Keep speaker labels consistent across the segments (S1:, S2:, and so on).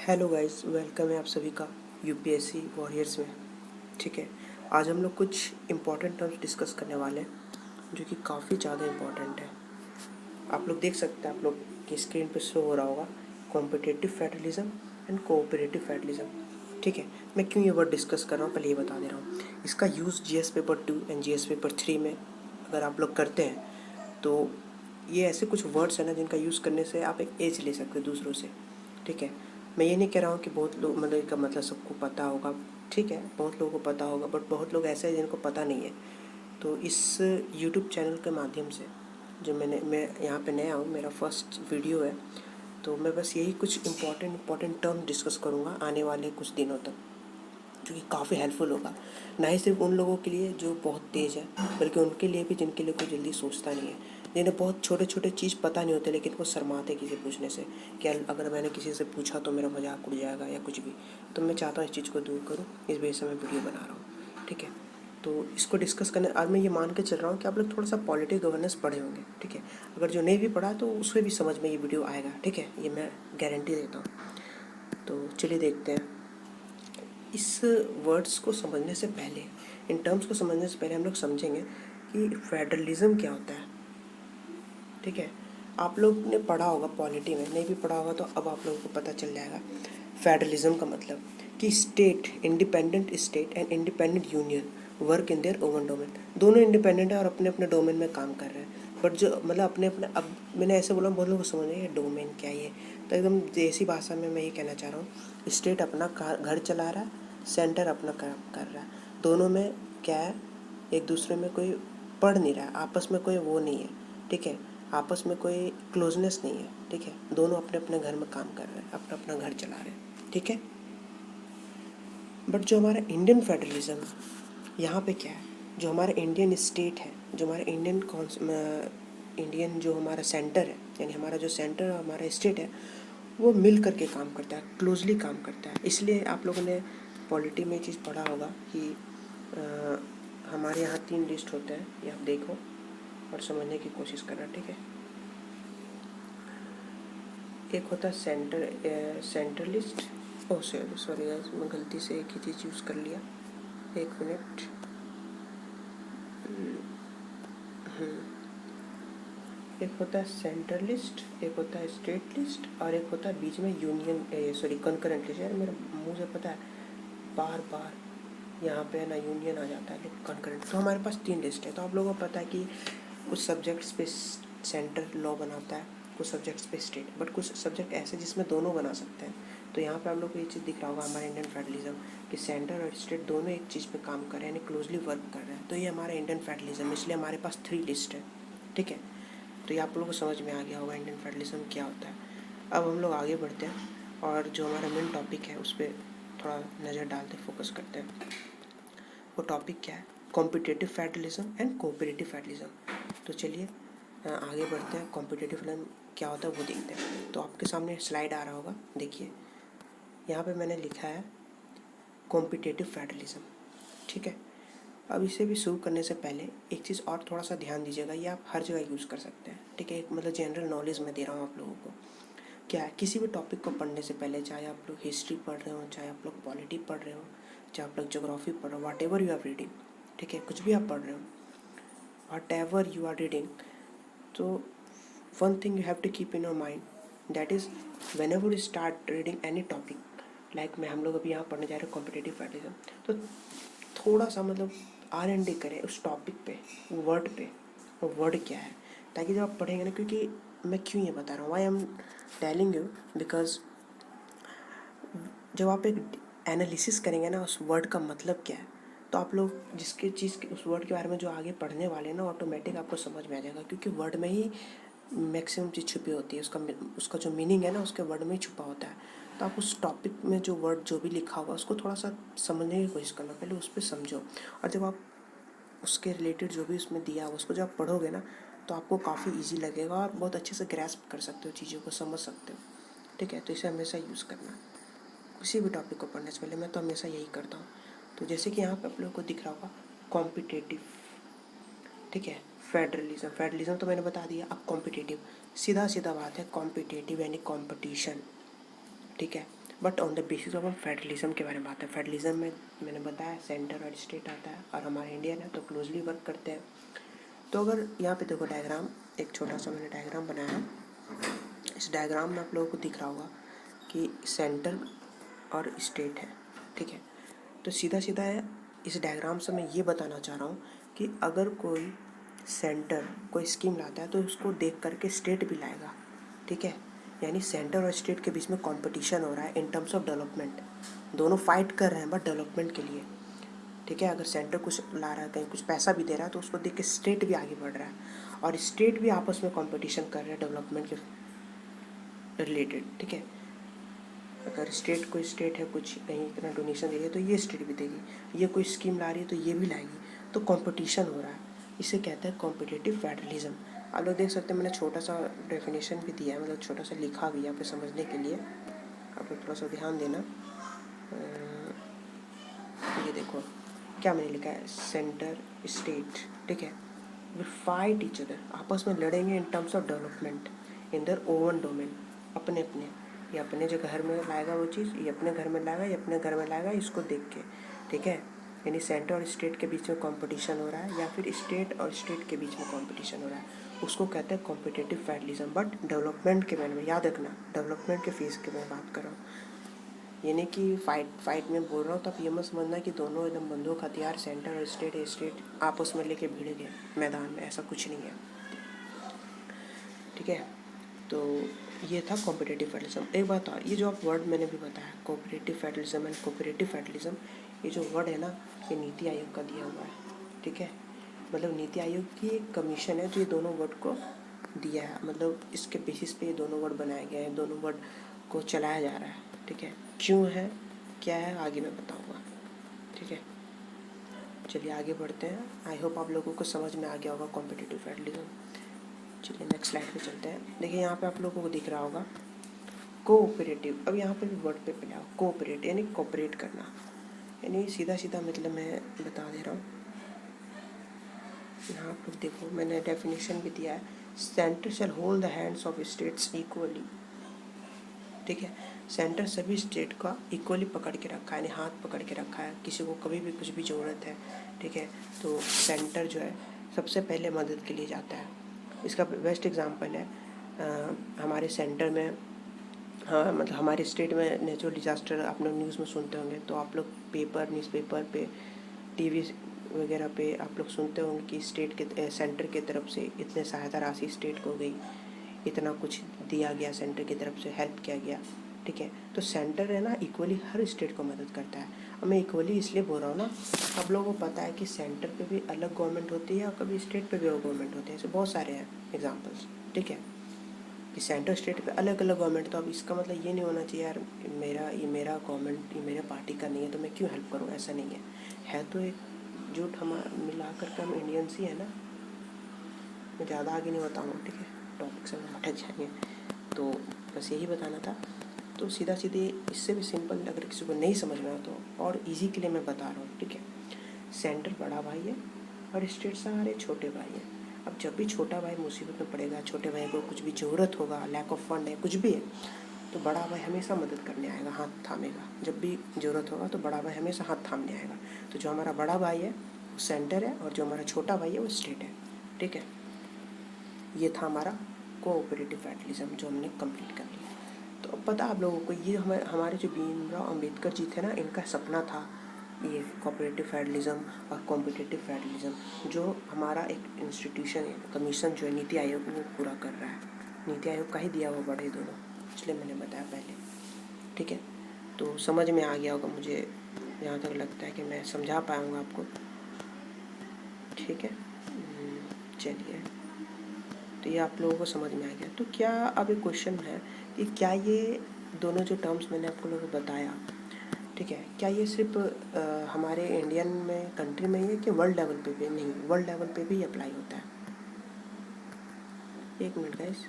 S1: Hello guys, welcome है आप सभी का यूपीएससी वॉरियर्स में। ठीक है, आज हम लोग कुछ इम्पोर्टेंट टर्म्स डिस्कस करने वाले हैं जो कि काफ़ी ज़्यादा इम्पोर्टेंट है। आप लोग देख सकते हैं, आप लोग की स्क्रीन पे शो हो रहा होगा competitive federalism and cooperative federalism. ठीक है, मैं क्यों ये वर्ड डिस्कस कर रहा हूँ पहले ये बता दे रहा हूँ। इसका use GS paper 2 and GS paper 3 में अगर आप लोग करते हैं तो ये ऐसे कुछ वर्ड्स हैं ना जिनका यूज़ करने से आप एक एज ले सकते हो दूसरों से। ठीक है, मैं ये नहीं कह रहा हूँ कि बहुत लोग मतलब इसका मतलब सबको पता होगा। ठीक है, बहुत लोगों को पता होगा, बट बहुत लोग ऐसे हैं जिनको पता नहीं है। तो इस यूट्यूब चैनल के माध्यम से जो मैं यहाँ पे नया हूँ, मेरा फर्स्ट वीडियो है, तो मैं बस यही कुछ इम्पोर्टेंट टर्म डिस्कस करूँगा आने वाले कुछ दिनों तक, जो कि काफ़ी हेल्पफुल होगा, ना ही सिर्फ उन लोगों के लिए जो बहुत तेज़ है, बल्कि उनके लिए भी जिनके लिए कोई जल्दी सोचता नहीं है, जिन्हें बहुत छोटे छोटे चीज़ पता नहीं होते लेकिन वो शर्माते किसी पूछने से। क्या अगर मैंने किसी से पूछा तो मेरा मजाक उड़ जाएगा या कुछ भी। तो मैं चाहता हूँ इस चीज़ को दूर करूँ, इस वजह से मैं वीडियो बना रहा हूँ। ठीक है, तो इसको डिस्कस करने आज मैं ये मान के चल रहा हूँ कि आप लोग थोड़ा सा पॉलिटिक गवर्नेंस पढ़े होंगे। ठीक है, अगर जो नहीं भी पढ़ा तो उसमें भी समझ में ये वीडियो आएगा। ठीक है, ये मैं गारंटी देता हूँ। तो चलिए देखते हैं। इस वर्ड्स को समझने से पहले, इन टर्म्स को समझने से पहले हम लोग समझेंगे कि फेडरलिज्म क्या होता है। ठीक है, आप लोग ने पढ़ा होगा पॉलिटी में, नहीं भी पढ़ा होगा तो अब आप लोगों को पता चल जाएगा। फेडरलिज्म का मतलब कि state, independent state and independent union work in their own domain. दोनों इंडिपेंडेंट है और अपने अपने डोमेन में काम कर रहे हैं, बट जो मतलब अपने अपने, अब मैंने ऐसे बोला बहुत लोग को समझ नहीं है डोमेन क्या है। तो एकदम देसी भाषा में मैं ये कहना चाह रहा हूँ, स्टेट अपना घर चला रहा है, सेंटर अपना काम कर रहा है। दोनों में क्या है, एक दूसरे में कोई पढ़ नहीं रहा है, आपस में कोई वो नहीं है। ठीक है, आपस में कोई क्लोजनेस नहीं है। ठीक है, दोनों अपने अपने घर में काम कर रहे हैं, अपना अपना घर चला रहे हैं। ठीक है, बट जो हमारा इंडियन फेडरलिज्म, यहाँ पे क्या है, जो हमारा इंडियन स्टेट है, जो हमारा इंडियन जो हमारा सेंटर है, यानी हमारा जो सेंटर और हमारा स्टेट है, वो मिल करके काम करता है, क्लोजली काम करता है। इसलिए आप लोगों ने पॉलिटी में चीज़ पढ़ा होगा कि हमारे यहाँ 3 लिस्ट होते हैं, ये आप देखो और समझने की कोशिश करना। ठीक है, एक होता है सेंट्रलिस्ट। ओह सॉरी गाइस, मैं गलती से एक ही चीज़ यूज़ कर लिया, एक मिनट। एक होता है सेंट्रलिस्ट, एक होता है स्टेट लिस्ट, और एक होता है बीच में यूनियन, सॉरी कंकरेंट लिस्ट। यार मेरे मुंह से पता है बार बार यहाँ पे है ना यूनियन आ जाता है, लेकिन कंकरेंट। तो हमारे पास 3 लिस्ट है। तो आप लोगों को पता है कि कुछ सब्जेक्ट्स पे सेंटर लॉ बनाता है, कुछ सब्जेक्ट्स पे स्टेट, बट कुछ सब्जेक्ट ऐसे जिसमें दोनों बना सकते हैं। तो यहाँ पे आप लोग को ये चीज़ दिख रहा होगा हमारा इंडियन फेडरलिज्म, कि सेंटर और स्टेट दोनों एक चीज़ पे काम कर रहे हैं, यानी क्लोजली वर्क कर रहे हैं। तो ये हमारा इंडियन फेडरलिज्म, इसलिए हमारे पास 3 लिस्ट है। ठीक है, तो ये आप लोगों को समझ में आ गया होगा इंडियन फेडरलिज्म क्या होता है। अब हम लोग आगे बढ़ते हैं और जो हमारा मेन टॉपिक है उस पर थोड़ा नज़र डालते, फोकस करते हैं। वो टॉपिक क्या है, competitive federalism and cooperative federalism. तो चलिए आगे बढ़ते हैं, कॉम्पिटिटिव फेडरलिज्म क्या होता है वो देखते हैं। तो आपके सामने स्लाइड आ रहा होगा, देखिए यहाँ पे मैंने लिखा है कॉम्पिटिटिव फेडरलिज्म। ठीक है, अब इसे भी शुरू करने से पहले एक चीज़ और थोड़ा सा ध्यान दीजिएगा, ये आप हर जगह यूज़ कर सकते हैं। ठीक है, एक मतलब जनरल नॉलेज में दे रहा हूँ आप लोगों को। क्या है, किसी भी टॉपिक को पढ़ने से पहले, चाहे आप लोग हिस्ट्री पढ़ रहे हो, चाहे आप लोग पॉलिटी पढ़ रहे हो, चाहे आप लोग ज्योग्राफी पढ़ रहे हो, whatever you are reading, ठीक है, कुछ भी आप पढ़ रहे हो, whatever you are reading, तो one thing you have to keep in your mind, that is whenever you start reading any topic, like मैं हम लोग अभी यहाँ पढ़ने जा रहे हैं कॉम्पिटिटिव फेडरलिज्म, तो थोड़ा सा मतलब R&D करें उस टॉपिक पे, वर्ड पे, वो वर्ड क्या है, ताकि जब आप पढ़ेंगे ना, क्योंकि मैं क्यों ये बता रहा हूँ, I am telling you because जब आप एक एनालिसिस करेंगे ना उस वर्ड का मतलब क्या है, तो आप लोग जिसके चीज़ के उस वर्ड के बारे में जो आगे पढ़ने वाले हैं ना, ऑटोमेटिक आपको समझ में आ जाएगा, क्योंकि वर्ड में ही मैक्सिमम चीज़ छुपी होती है, उसका जो मीनिंग है ना उसके वर्ड में ही छुपा होता है। तो आप उस टॉपिक में जो वर्ड जो भी लिखा होगा उसको थोड़ा सा समझने की कोशिश करना, पहले उस पर समझो, और जब आप उसके रिलेटेड जो भी उसमें दिया है उसको जब आप पढ़ोगे ना, तो आपको काफ़ी इजी लगेगा और बहुत अच्छे से ग्रैस्प कर सकते हो, चीज़ों को समझ सकते हो। ठीक है, तो इसे हमेशा यूज़ करना किसी भी टॉपिक को पढ़ने से पहले, मैं तो हमेशा यही करता हूँ। तो जैसे कि यहाँ पे आप लोगों को दिख रहा होगा कॉम्पिटिटिव, ठीक है, फेडरलिज्म तो मैंने बता दिया। अब कॉम्पिटिटिव, सीधा सीधा बात है, कॉम्पिटिटिव यानी कॉम्पिटिशन। ठीक है, but on the basis of हम फेडरलिज्म के बारे में बात है। फेडरलिज्म में मैंने बताया सेंटर और स्टेट आता है, और हमारे इंडियन है तो क्लोजली वर्क करते हैं। तो अगर यहाँ पे देखो डायग्राम, एक छोटा सा मैंने डायग्राम बनाया है। इस डायग्राम में आप लोगों को दिख रहा होगा कि सेंटर और स्टेट है, ठीक है। तो सीधा सीधा है, इस डायग्राम से मैं ये बताना चाह रहा हूँ कि अगर कोई सेंटर कोई स्कीम लाता है तो उसको देख करके स्टेट भी लाएगा, ठीक है। यानी सेंटर और स्टेट के बीच में कंपटीशन हो रहा है इन टर्म्स ऑफ डेवलपमेंट। दोनों फाइट कर रहे हैं बट डेवलपमेंट के लिए, ठीक है। अगर सेंटर कुछ ला रहा है, कहीं कुछ पैसा भी दे रहा है, तो उसको देख के स्टेट भी आगे बढ़ रहा है, और स्टेट भी आपस में कंपटीशन कर रहे हैं डेवलपमेंट के रिलेटेड, ठीक है। अगर स्टेट कोई स्टेट है कुछ कहीं इतना डोनेशन दे रही है तो ये स्टेट भी देगी, ये कोई स्कीम ला रही है तो ये भी लाएगी, तो कंपटीशन हो रहा है। इसे कहते हैं कॉम्पिटिटिव फेडरलिज्म। आप लोग देख सकते हैं मैंने छोटा सा डेफिनेशन भी दिया है, मतलब छोटा सा लिखा भी है यहाँ पे समझने के लिए, आप लोग थोड़ा सा ध्यान देना। ये देखो क्या मैंने लिखा है, सेंटर स्टेट, ठीक है, विल फाइट ईच अदर, आपस में लड़ेंगे in terms of development in their own domain, अपने अपने, ये अपने जो घर में लाएगा वो चीज़, ये अपने घर में लाएगा, ये अपने घर में लाएगा, इसको देख के, ठीक है। यानी सेंटर और स्टेट के बीच में कंपटीशन हो रहा है, या फिर स्टेट और स्टेट के बीच में कंपटीशन हो रहा है, उसको कहते हैं कॉम्पिटिटिव फेडरलिज्म। बट डेवलपमेंट के बारे में याद रखना, डेवलपमेंट के फेज के मैं बात कर रहा हूँ, यानी कि फाइट में बोल रहा हूँ, तो आप ये मत समझना कि दोनों एकदम बंदूक हथियार सेंटर और स्टेट आपस में लेके भिड़ गए मैदान में, ऐसा कुछ नहीं है, ठीक है। तो ये था कॉम्पिटिटिव फेडरलिज्म। एक बात और, ये जो आप वर्ड मैंने भी बताया cooperative federalism and cooperative federalism, ये जो वर्ड है ना, ये नीति आयोग का दिया हुआ है, ठीक है। मतलब नीति आयोग की एक कमीशन है जो ये दोनों वर्ड को दिया है, मतलब इसके बेसिस पे ये दोनों वर्ड बनाए गए हैं, दोनों वर्ड को चलाया जा रहा है, ठीक है। क्यों है क्या है आगे मैं बताऊँगा, ठीक है। चलिए आगे बढ़ते हैं। आई होप आप लोगों को समझ में आ गया होगा कॉम्पिटिटिव फेडरलिज्म। चलिए नेक्स्ट स्लाइड पे चलते हैं। देखिए यहाँ पे आप लोगों को दिख रहा होगा कोऑपरेटिव। अब यहाँ पे भी वर्ड पे पहला कोऑपरेट यानी कोऑपरेट करना, यानी सीधा सीधा मतलब मैं बता दे रहा हूँ। यहाँ पर देखो मैंने डेफिनेशन भी दिया है, centre shall hold the hands of states equally, ठीक है। सेंटर सभी स्टेट का इक्वली पकड़ के रखा है, यानी हाथ पकड़ के रखा है, किसी को कभी भी कुछ भी ज़रूरत है, ठीक है, तो सेंटर जो है सबसे पहले मदद के लिए जाता है। इसका बेस्ट एग्जांपल है हमारे सेंटर में, हाँ मतलब हमारे स्टेट में नेचुरल डिज़ास्टर आप लोग न्यूज़ में सुनते होंगे, तो आप लोग न्यूज़पेपर पे टीवी वगैरह पे आप लोग सुनते होंगे कि स्टेट के सेंटर की तरफ से इतने सहायता राशि स्टेट को गई, इतना कुछ दिया गया, सेंटर की तरफ से हेल्प किया गया, ठीक है। तो सेंटर है ना इक्वली हर स्टेट को मदद करता है। अब मैं इक्वली इसलिए बोल रहा हूँ ना, आप लोगों को पता है कि सेंटर पे भी अलग गवर्नमेंट होती है और कभी स्टेट पे भी अलग गवर्नमेंट होती है, ऐसे बहुत सारे हैं एग्जाम्पल्स, ठीक है, कि सेंटर स्टेट पे अलग अलग गवर्नमेंट। तो अब इसका मतलब ये नहीं होना चाहिए यार मेरा गवर्नमेंट ये मेरे पार्टी का नहीं है तो मैं क्यों हेल्प करूँ, ऐसा नहीं है तो एक जुट हम मिला करके हम इंडियंस ही है ना। मैं ज़्यादा आगे नहीं बताऊँगा, ठीक है, टॉपिक से हम हट जाएंगे, तो बस यही बताना था। तो सीधा सीधे इससे भी सिंपल अगर किसी को नहीं समझ में आ तो और इजी के लिए मैं बता रहा हूँ, ठीक है। सेंटर बड़ा भाई है और स्टेट सारे छोटे भाई हैं। अब जब भी छोटा भाई मुसीबत में पड़ेगा, छोटे भाई को कुछ भी ज़रूरत होगा, लैक ऑफ फंड है, कुछ भी है, तो बड़ा भाई हमेशा मदद करने आएगा, हाथ थामेगा। जब भी ज़रूरत होगा तो बड़ा भाई हमेशा हाथ थामने आएगा। तो जो हमारा बड़ा भाई है वो सेंटर है और जो हमारा छोटा भाई है वो स्टेट है, ठीक है। ये था हमारा कोऑपरेटिव फेडरलिज्म जो हमने कंप्लीट कर लिया। तो अब पता आप लोगों को ये हमारे जो भीमराव अम्बेडकर जी थे ना, इनका सपना था ये कोऑपरेटिव फेडरलिज्म और कॉम्पिटिटिव फेडरलिज्म, जो हमारा एक इंस्टीट्यूशन है, कमीशन जो है नीति आयोग में पूरा कर रहा है। नीति आयोग का ही दिया हुआ बड़े दोनों, इसलिए मैंने बताया पहले, ठीक है। तो समझ में आ गया होगा, मुझे जहाँ तक लगता है कि मैं समझा पाऊँगा आपको, ठीक है। चलिए, तो ये आप लोगों को समझ में आ गया। तो क्या अब एक क्वेश्चन है कि क्या ये दोनों जो टर्म्स मैंने आपको लोगों को बताया, ठीक है, क्या ये सिर्फ हमारे इंडियन में कंट्री में ही है कि वर्ल्ड लेवल पे भी? नहीं, वर्ल्ड लेवल पे भी अप्लाई होता है। एक मिनट गाइस,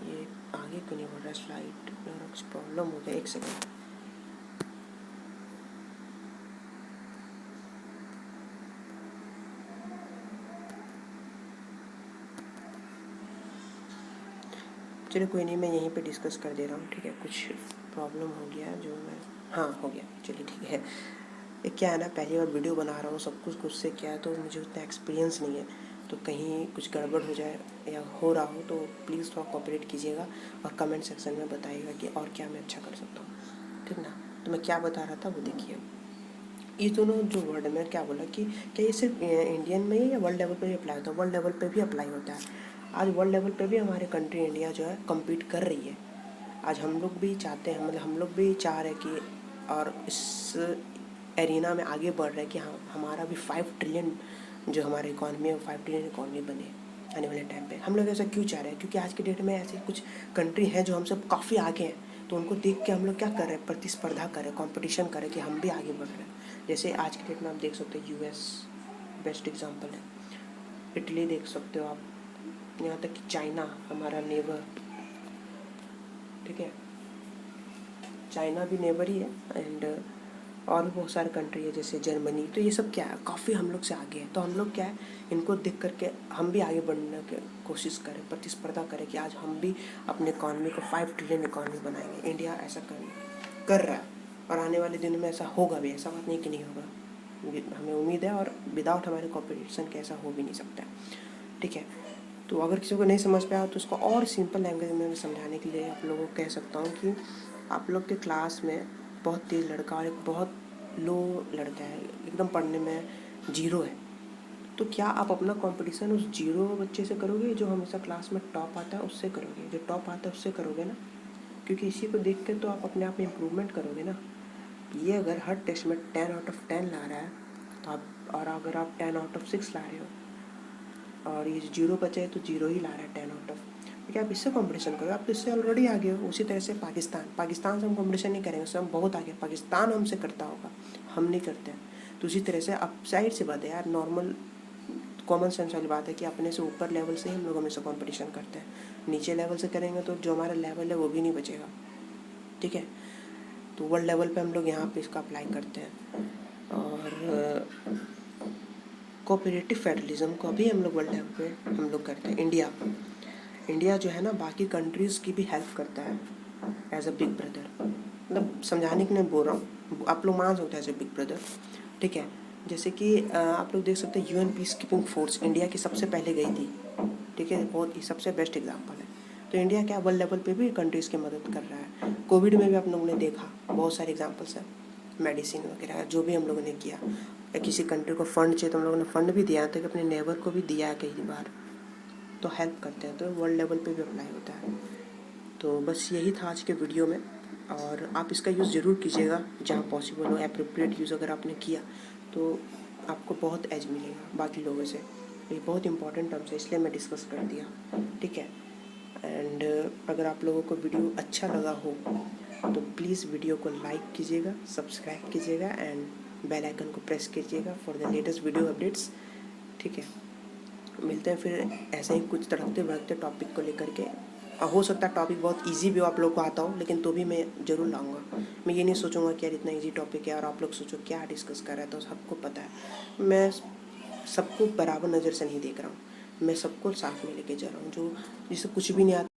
S1: ये आगे क्यों नहीं बढ़ रहा स्लाइड, कुछ प्रॉब्लम हो गया, एक सेकेंड। चलिए कोई नहीं, मैं यहीं पे डिस्कस कर दे रहा हूँ, ठीक है। कुछ प्रॉब्लम हो गया जो मैं, हाँ हो गया, चलिए ठीक है। ये क्या है ना, पहली बार वीडियो बना रहा हूँ, सब कुछ खुद से क्या है, तो मुझे उतना एक्सपीरियंस नहीं है, तो कहीं कुछ गड़बड़ हो जाए या हो रहा हो तो प्लीज़ थोड़ा कोऑपरेट कीजिएगा और कमेंट सेक्शन में बताइएगा कि और क्या मैं अच्छा कर सकता हूँ, ठीक ना। तो मैं क्या बता रहा था वो देखिए। ये दोनों जो वर्ड में क्या बोला कि क्या ये सिर्फ इंडियन में ही या वर्ल्ड लेवल पे भी अप्लाई होता है? वर्ल्ड लेवल पे भी अप्लाई होता है। आज वर्ल्ड लेवल पे भी हमारे कंट्री इंडिया जो है कम्पीट कर रही है। आज हम लोग भी चाहते हैं, मतलब हम लोग भी चाह रहे हैं कि और इस एरिना में आगे बढ़ रहे हैं कि हाँ हमारा भी 5 ट्रिलियन जो हमारी इकॉनमी है, 5 ट्रिलियन इकॉनमी बने आने वाले टाइम पे। हम लोग ऐसा क्यों चाह रहे हैं? क्योंकि आज के डेट में ऐसे कुछ कंट्री हैं जो हमसे काफ़ी आगे हैं, तो उनको देख के हम लोग क्या कर रहे हैं, प्रतिस्पर्धा कर रहे हैं, कॉम्पिटिशन कर रहे हैं कि हम भी आगे बढ़ रहे हैं। जैसे आज के डेट में आप देख सकते हो US बेस्ट एग्जांपल है, इटली देख सकते हो आप, यहाँ तक कि चाइना हमारा नेबर, ठीक है, चाइना भी नेबर ही है, एंड और भी बहुत सारे कंट्री है जैसे जर्मनी। तो ये सब क्या है, काफ़ी हम लोग से आगे है। तो हम लोग क्या है, इनको देख करके हम भी आगे बढ़ने की कोशिश करें, प्रतिस्पर्धा करें कि आज हम भी अपने इकॉनमी को 5 ट्रिलियन इकॉनमी बनाएंगे। इंडिया ऐसा कर रहा है और आने वाले दिनों में ऐसा होगा भी, ऐसा बात नहीं कि नहीं होगा, हमें उम्मीद है, और विदाउट हमारे कॉम्पिटिशन के ऐसा हो भी नहीं सकता, ठीक है। तो अगर किसी को नहीं समझ पाया तो उसको और सिंपल लैंग्वेज में समझाने के लिए आप लोगों को कह सकता हूँ कि आप लोग के क्लास में बहुत तेज़ लड़का और एक बहुत लो लड़का है, एकदम पढ़ने में जीरो है, तो क्या आप अपना कंपटीशन उस जीरो बच्चे से करोगे जो हमेशा क्लास में टॉप आता है उससे करोगे? जो टॉप आता है उससे करोगे ना, क्योंकि इसी को देख कर तो आप अपने आप में इम्प्रूवमेंट करोगे ना। ये अगर हर टेस्ट में 10 आउट ऑफ 10 ला रहा है तो आप, और अगर आप 10 आउट ऑफ 6 ला रहे हो और ये जीरो बचे है तो जीरो ही ला रहा है 10 आउट ऑफ, क्या आप इससे कंपटीशन करोगे? आप तो इससे ऑलरेडी आगे हो। उसी तरह से पाकिस्तान से हम कंपटीशन नहीं करेंगे, उससे हम बहुत आगे। पाकिस्तान हमसे करता होगा, हम नहीं करते हैं। तो उसी तरह से अब साइड से बात है यार, नॉर्मल कॉमन सेंस वाली बात है कि अपने से ऊपर लेवल से ही हम लोग हमेशा कंपटीशन करते हैं। नीचे लेवल से करेंगे तो जो हमारा लेवल है वो भी नहीं बचेगा, ठीक है। तो वर्ल्ड लेवल पे हम लोग यहाँ पे इसका अप्लाई करते हैं। और कोऑपरेटिव फेडरलिज्म को भी हम लोग वर्ल्ड लेवल पे हम लोग करते हैं। इंडिया जो है ना बाकी कंट्रीज़ की भी हेल्प करता है एज अ बिग ब्रदर, मतलब समझाने के लिए बोल रहा हूँ, आप लोग मान सकते हैं एज अ बिग ब्रदर, ठीक है। जैसे कि आप लोग देख सकते हैं UN peace keeping force India की सबसे पहले गई थी, ठीक है, बहुत ही सबसे बेस्ट एग्जांपल है। तो इंडिया क्या वर्ल्ड लेवल पे भी कंट्रीज़ की मदद कर रहा है। कोविड में भी आप लोगों ने देखा, बहुत सारे एग्जांपल्स हैं, मेडिसिन वगैरह जो भी हम लोगों ने किया, या किसी कंट्री को फंड चाहिए तो हम लोगों ने फंड भी दिया था कि अपने नेबर को भी दिया है कई बार, तो हेल्प करते हैं। तो वर्ल्ड लेवल पे भी अप्लाई होता है। तो बस यही था आज के वीडियो में, और आप इसका यूज़ ज़रूर कीजिएगा जहाँ पॉसिबल हो। एप्रोप्रिएट यूज़ अगर आपने किया तो आपको बहुत एज मिलेगा बाकी लोगों से। ये बहुत इंपॉर्टेंट टर्म्स है इसलिए मैं डिस्कस कर दिया, ठीक है। एंड अगर आप लोगों को वीडियो अच्छा लगा हो तो प्लीज़ वीडियो को लाइक कीजिएगा, सब्सक्राइब कीजिएगा एंड बेल आइकन को प्रेस कीजिएगा for the latest video updates, ठीक है। मिलते हैं फिर ऐसे ही कुछ तड़कते भड़कते टॉपिक को लेकर के। हो सकता है टॉपिक बहुत इजी भी हो, आप लोग को आता हो, लेकिन तो भी मैं ज़रूर लाऊंगा। मैं ये नहीं सोचूंगा कि यार इतना इजी टॉपिक है और आप लोग सोचो क्या डिस्कस कर रहा है। तो सबको पता है मैं सबको बराबर नज़र से नहीं देख रहा हूँ, मैं सबको साथ में लेके जा रहा हूँ। जो जिसे कुछ भी नहीं आता